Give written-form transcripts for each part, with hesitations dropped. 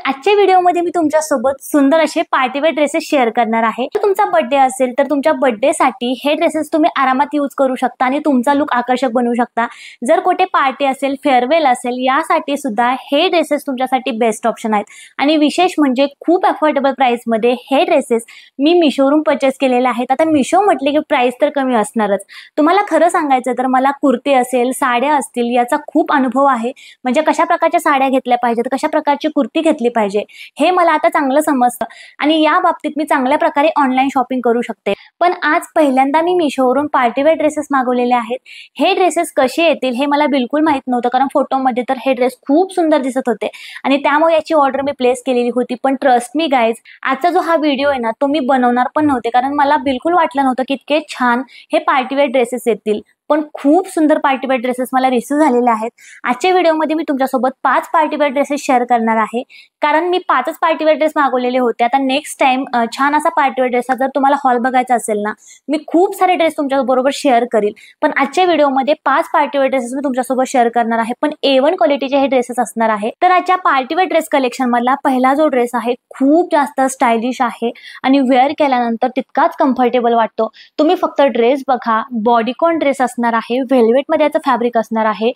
आजच्या व्हिडिओमध्ये मी तुमच्यासोबत सुंदर असे पार्टीवेअर ड्रेसेस शेअर करणार आहे। जर तुमचा बर्थडे असेल तर तुमच्या बर्थडेसाठी हे ड्रेसेस तुम्ही आरामात यूज करू शकता आणि तुमचा लुक आकर्षक बनवू शकता। जर कोठे पार्टी असेल, फेअरवेल असेल, यासाठी सुद्धा हे ड्रेसेस तुमच्यासाठी बेस्ट ऑप्शन आहेत। आणि विशेष म्हणजे खूप अफोर्डेबल प्राइस मध्ये हे ड्रेसेस मी मिशोवरून परचेस केलेले आहेत। आता मिशो म्हटले की प्राइस तर कमी असणारच। तुम्हाला खरं सांगायचं तर मला कुर्ती असेल, साड्या असतील याचा खूप अनुभव आहे। म्हणजे कशा प्रकारच्या साड्या घेतल्या पाहिजेत, कशा प्रकारची कुर्ती घेतली पाहिजे हे मला आता चांगलं समजतं आणि या बाबतीत मी चांगल्या प्रकारे ऑनलाइन शॉपिंग करू शकते। पण आज पहिल्यांदा मी मिशोवरून पार्टीवेअर ड्रेसेस मागवलेले आहेत। हे ड्रेसेस कसे येतील हे मला बिलकुल माहित नव्हतं, कारण फोटोमध्ये तर हे ड्रेस खूप सुंदर दिसत होते आणि त्यामुळे याची ऑर्डर मी प्लेस केलेली होती। पण ट्रस्ट मी गाइज, आजचा जो हा व्हिडिओ आहे ना तो मी बनवणार पण नव्हते, कारण मला बिलकुल वाटलं नव्हतं की इतके छान हे पार्टीवेअर ड्रेसेस येतील। पण खूप सुंदर पार्टीवेअर ड्रेसेस मला रिसीव झालेले आहेत। आजच्या व्हिडिओमध्ये मी तुमच्यासोबत 5 पार्टीवेअर ड्रेसेस शेअर करणार आहे, कारण मी 5च पार्टीवेअर ड्रेस मागवलेले होते। आता नेक्स्ट टाइम छान असा पार्टीवेअर ड्रेस जर तुम्हाला हॉल बघायचा असेल ना, मी खूप सारे ड्रेस तुमच्याबरोबर शेअर करील। पण आजच्या व्हिडिओमध्ये 5 पार्टीवेअर ड्रेसेस मी तुमच्यासोबत शेअर करणार आहे, पण A1 क्वालिटीचे हे ड्रेसेस असणार आहे। तर आजच्या पार्टीवेअर ड्रेस कलेक्शन मधला पहिला जो ड्रेस आहे खूप जास्त स्टायलिश आहे आणि वेअर केल्यानंतर तितकाच कम्फर्टेबल वाटतो। तुम्ही फक्त ड्रेस बघा, बॉडीकॉन ड्रेस असणार आहे, वेल्वेट मध्ये याचं फॅब्रिक असणार आहे।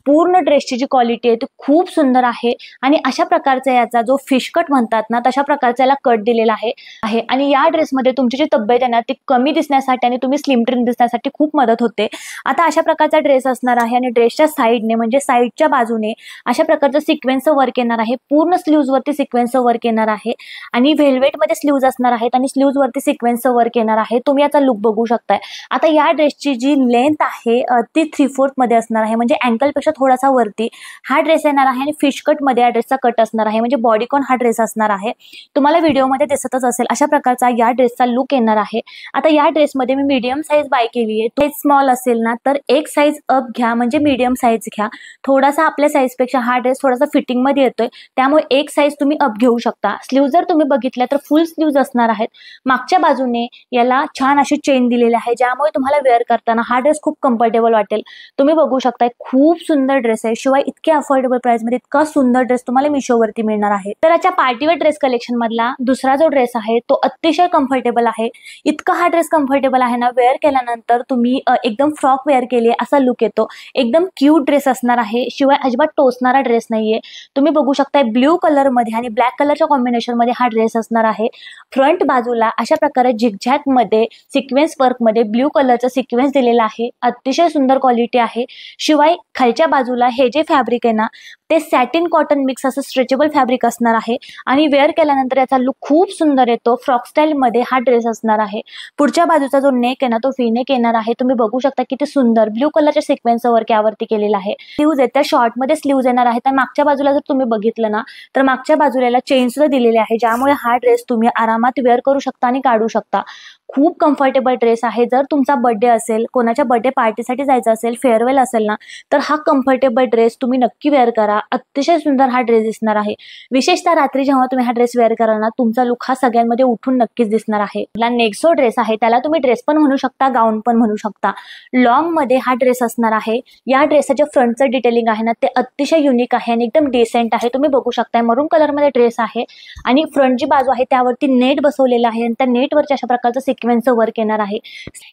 पूर्ण ड्रेसची जी क्वालिटी आहे ती खूप सुंदर आहे आणि अशा प्रकारचा याचा जो फिश कट म्हणतात ना तशा प्रकारचा याला कट दिलेला आहे आणि या ड्रेसमध्ये तुमची जी तब्येत आहे ना ती कमी दिसण्यासाठी आणि तुम्ही स्लिम ट्रिम दिसण्यासाठी खूप मदत होते। आता अशा प्रकारचा ड्रेस असणार आहे आणि ड्रेसच्या साइडने म्हणजे साइडच्या बाजूने अशा प्रकारचं सिक्वेन्सचं वर्क येणार आहे। पूर्ण स्लीव्ज वरती सिक्वेन्सचं वर्क येणार आहे आणि वेल्वेट मध्ये स्लीव्ज असणार आहेत आणि स्लीव्ज वरती सिक्वेन्सचं वर्क येणार आहे। तुम्ही याचा लुक बघू शकताय। आता या ड्रेसची जी लेंथ आहे ती 3/4 मध्ये असणार आहे, म्हणजे अँकल पेक्षा थोडासा वरती हा ड्रेस येणार आहे आणि फिश कट मध्ये या ड्रेसचा कट असणार आहे, म्हणजे बॉडीकॉन हा ड्रेस असणार आहे। तुम्हाला व्हिडिओमध्ये दिसतच असेल अशा प्रकारचा या ड्रेसचा लुक येणार आहे। आता या ड्रेसमध्ये मी मीडियम साईज बाय केली आहे। तो स्मॉल असेल ना तर एक साईज अप घ्या, म्हणजे मीडियम साईज घ्या। थोडासा आपल्या साईज पेक्षा हा ड्रेस थोडासा फिटिंग मध्ये येतोय, त्यामुळे एक साईज तुम्ही अप घेऊ शकता। स्लीव्ह जर तुम्ही बघितल्या तर फुल स्लीव्ज असणार आहेत। मागच्या बाजूने याला छान अशी चेन दिलेली आहे, ज्यामुळे तुम्हाला वेअर करताना हा ड्रेस खूप कम्फर्टेबल वाटेल। तुम्ही बघू शकता खूप सुंदर ड्रेस आहे, शिवाय इतक्या अफोर्डेबल प्राइस मध्ये इतका सुंदर ड्रेस तुम्हाला मिशोवरती मिळणार आहे। तर याच्या पार्टीवेअर ड्रेस कलेक्शन मधला दुसरा जो ड्रेस आहे तो अतिशय कम्फर्टेबल आहे। इतका हा ड्रेस कम्फर्टेबल आहे ना, वेअर केल्यानंतर तुम्ही एकदम फ्रॉक वेअर केली असा लुक येतो। एकदम क्यूट ड्रेस असणार आहे, शिवाय अजिबात टोचणारा ड्रेस नाहीये। तुम्ही बघू शकता ब्ल्यू कलर मध्ये आणि ब्लॅक कलरच्या कॉम्बिनेशन मध्ये हा ड्रेस असणार आहे। फ्रंट बाजूला अशा प्रकारे झिगझॅग मध्ये सिक्वेन्स वर्क मध्ये ब्ल्यू कलरचा सिक्वेन्स दिलेला आहे। अतिशय सुंदर क्वालिटी आहे। शिवाय खालच्या बाजूला हे जे फॅब्रिक आहे ना ते सॅटिन कॉटन मिक्स असं स्ट्रेचेबल फॅब्रिक असणार आहे आणि वेअर केल्यानंतर याचा लुक खूप सुंदर येतो। फ्रॉक स्टाईल मध्ये हा ड्रेस असणार आहे। पुढच्या बाजूचा जो नेक आहे ना तो व्ही नेक येणार आहे। तुम्ही बघू शकता किती सुंदर ब्ल्यू कलरच्या सिक्वेन्स वर्क यावरती केलेला आहे। स्लीव्ज आहेत त्या शॉर्ट मध्ये स्लीव्ज येणार आहेत आणि मागच्या बाजूला जर तुम्ही बघितलं ना तर मागच्या बाजूला चेन सुद्धा दिलेली आहे, ज्यामुळे हा ड्रेस तुम्ही आरामात वेअर करू शकता आणि काढू शकता। खूप कम्फर्टेबल ड्रेस आहे। जर तुमचा बर्थडे असेल, कोणाच्या बर्थडे पार्टीसाठी जायचं असेल, फेअरवेल असेल ना तर हा कम्फर्टेबल ड्रेस तुम्ही नक्की वेअर करा। अतिशय सुंदर हा ड्रेस दिसणार आहे। विशेषतः रात्री जेव्हा तुम्ही हा ड्रेस वेअर कराल ना तुमचा लुक हा सगळ्यांमध्ये उठून नक्कीच दिसणार आहे। नेक्स्ट जो ड्रेस आहे त्याला तुम्ही ड्रेस पण म्हणू शकता, गाऊन पण म्हणू शकता। लॉंग मध्ये हा ड्रेस असणार आहे। या ड्रेसचं फ्रंटचं डिटेलिंग आहे ना ते अतिशय युनिक आहे आणि एकदम डिसेंट आहे। तुम्ही बघू शकता मरून कलर मध्ये ड्रेस आहे आणि फ्रंट जी बाजू आहे त्यावरती नेट बसवलेला आहे आणि त्या नेटवरच्या अशा प्रकारचं सिक्वेन्सचं वर्क येणार आहे।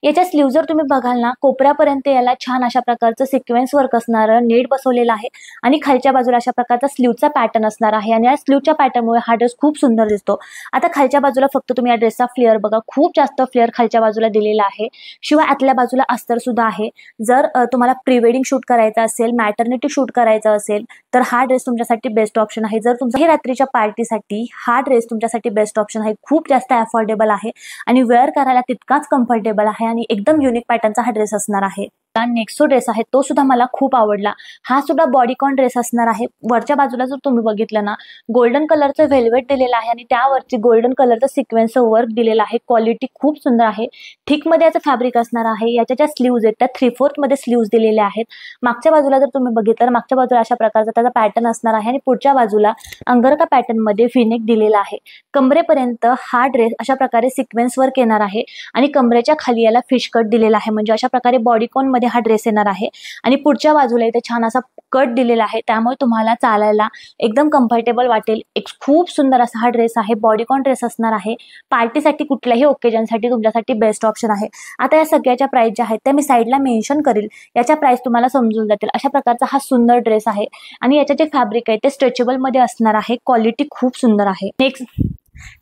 याच्या स्लीव्ह जर तुम्ही बघाल ना कोपऱ्यापर्यंत याला छान अशा प्रकारचं सिक्वेन्स वर्क असणार, नेट बसवलेला आहे आणि खालच्या बाजूला अशा प्रकारचा स्लीव्हचा पॅटर्न असणार आहे आणि या स्लीव्हच्या पॅटर्नमुळे हा ड्रेस खूप सुंदर दिसतो। आता खालच्या बाजूला फक्त तुम्ही या ड्रेसचा फ्लेअर बघा, खूप जास्त फ्लेअर खालच्या बाजूला दिलेला आहे। शिवाय आतल्या बाजूला अस्तर सुद्धा आहे। जर तुम्हाला प्री वेडिंग शूट करायचं असेल, मॅटर्निटी शूट करायचं असेल तर हा ड्रेस तुमच्यासाठी बेस्ट ऑप्शन आहे। जर तुमच्या रात्रीच्या पार्टीसाठी हा ड्रेस तुमच्यासाठी बेस्ट ऑप्शन आहे। खूप जास्त अफोर्डेबल आहे आणि वेअर करायला तितकाच कम्फर्टेबल आहे आणि एकदम युनिक पॅटर्नचा हा ड्रेस असणार आहे। नेक्स्ट जो ड्रेस आहे तो सुद्धा मला खूप आवडला। हा सुद्धा बॉडीकॉन ड्रेस असणार आहे। वरच्या बाजूला जर तुम्ही बघितलं ना गोल्डन कलरचं वेल्वेट दिलेलं आहे आणि त्यावरती गोल्डन कलरचं सिक्वेन्सचं वर्क दिलेलं आहे। क्वालिटी खूप सुंदर आहे। थिक मध्ये याचं फॅब्रिक असणार आहे। याच्या ज्या स्लीव्ज आहेत त्या 3/4 मध्ये स्लीव्ज दिलेल्या आहेत। मागच्या बाजूला जर तुम्ही बघितलं तर मागच्या बाजूला अशा प्रकारचा त्याचा पॅटर्न असणार आहे आणि पुढच्या बाजूला अंगरखा पॅटर्न मध्ये व्ही नेक दिलेला आहे। कमरेपर्यंत हा ड्रेस अशा प्रकारे सिक्वेन्स वर्क येणार आहे आणि कमरेच्या खाली याला फिश कट दिलेला आहे, म्हणजे अशा प्रकारे बॉडीकॉन मध्ये हा ड्रेस येणार आहे आणि पुढच्या बाजूला इथे छान असा कट दिलेला आहे, त्यामुळे तुम्हाला चालायला एकदम कम्फर्टेबल वाटेल. एक खूप सुंदर असा हा ड्रेस आहे. बॉडीकॉन ड्रेस असणार आहे. पार्टीसाठी कुठल्याही ओकेजनसाठी तुमच्यासाठी बेस्ट ऑप्शन आहे. आता या सगळ्याच्या प्राइस ज्या आहेत त्या मी साईडला मेन्शन करेल, याच्या प्राइस तुम्हाला समजून जातील. अशा प्रकारचा हा सुंदर ड्रेस आहे आणि याचे जे फॅब्रिक आहे ते स्ट्रेचेबल मध्ये असणार आहे. क्वालिटी खूप सुंदर आहे. नेक्स्ट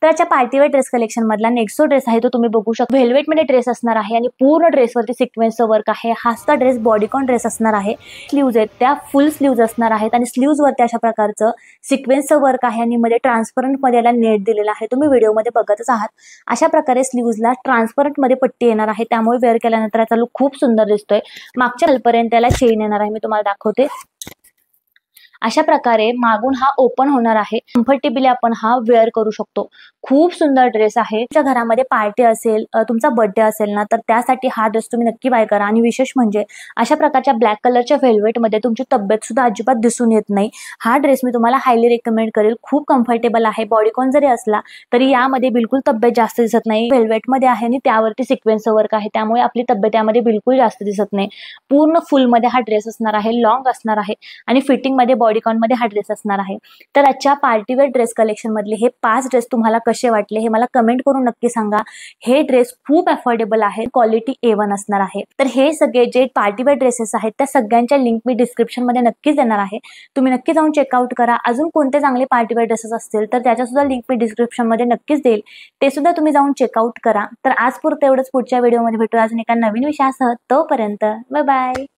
तर याच्या पार्टीवेअर ड्रेस कलेक्शन मधला नेक्स्ट जो ड्रेस आहे तो तुम्ही बघू शकता. व्हेल्वेट मध्ये ड्रेस असणार आहे आणि पूर्ण ड्रेसवरती सिक्वेन्सचं वर्क आहे. हाचा ड्रेस बॉडीकॉन ड्रेस असणार आहे. स्लीव्ज आहेत त्या फुल स्लीव्ज असणार आहेत आणि स्लीव्ज वरती अशा प्रकारचं सिक्वेन्सचं वर्क आहे आणि मध्ये ट्रान्सपरंट मध्ये याला नेट दिलेला आहे. तुम्ही व्हिडिओमध्ये बघतच आहात. अशा प्रकारे स्लीव्जला ट्रान्सपरंट मध्ये पट्टी येणार आहे, त्यामुळे वेअर केल्यानंतर याचा लुक खूप सुंदर दिसतोय. मागच्या खालपर्यंत त्याला चेन येणार आहे. मी तुम्हाला दाखवते. अशा प्रकारे मागून हा ओपन होणार आहे. कम्फर्टेबली आपण हा वेअर करू शकतो. खूप सुंदर ड्रेस आहे. तुमच्या घरामध्ये पार्टी असेल, तुमचा बर्थडे असेल ना, तर त्यासाठी हा ड्रेस तुम्ही नक्की बाय करा. आणि विशेष म्हणजे अशा प्रकारच्या ब्लॅक कलरच्या व्हेल्वेटमध्ये तुमची तब्येत सुद्धा अजिबात दिसून येत नाही. हा ड्रेस मी तुम्हाला हायली रेकमेंड करेल. खूप कम्फर्टेबल आहे. बॉडीकॉन जरी असला तरी यामध्ये बिलकुल तब्येत जास्त दिसत नाही. व्हेल्वेटमध्ये आहे आणि त्यावरती सिक्वेन्सचं वर्क आहे, त्यामुळे आपली तब्येत यामध्ये बिलकुल जास्त दिसत नाही. पूर्ण फुलमध्ये हा ड्रेस असणार आहे. लॉंग असणार आहे आणि फिटिंगमध्ये बॉडीकॉन मध्ये हा ड्रेस असणार आहे. तर आजच्या पार्टीवेअर ड्रेस कलेक्शन मधले हे 5 ड्रेस तुम्हाला कसे वाटले हे मला कमेंट करून नक्की सांगा. हे ड्रेस खूप अफोर्डेबल आहे. क्वालिटी A1 असणार आहे. तर हे सगळे जे पार्टीवेअर ड्रेसेस आहेत त्या सगळ्यांच्या लिंक मी डिस्क्रिप्शन मध्ये नक्कीच देणार आहे. तुम्ही नक्की जाऊन चेकआउट करा. अजून कोणते चांगले पार्टीवेअर ड्रेसेस असतील तर त्याच्या सुद्धा लिंक मी डिस्क्रिप्शन मध्ये नक्कीच देईल. ते सुद्धा तुम्ही जाऊन चेकआउट करा. तर आज पुरतं एवढंच. पुढच्या व्हिडिओमध्ये भेटू अजून एका नवीन विषयासह. तोपर्यंत बाय बाय.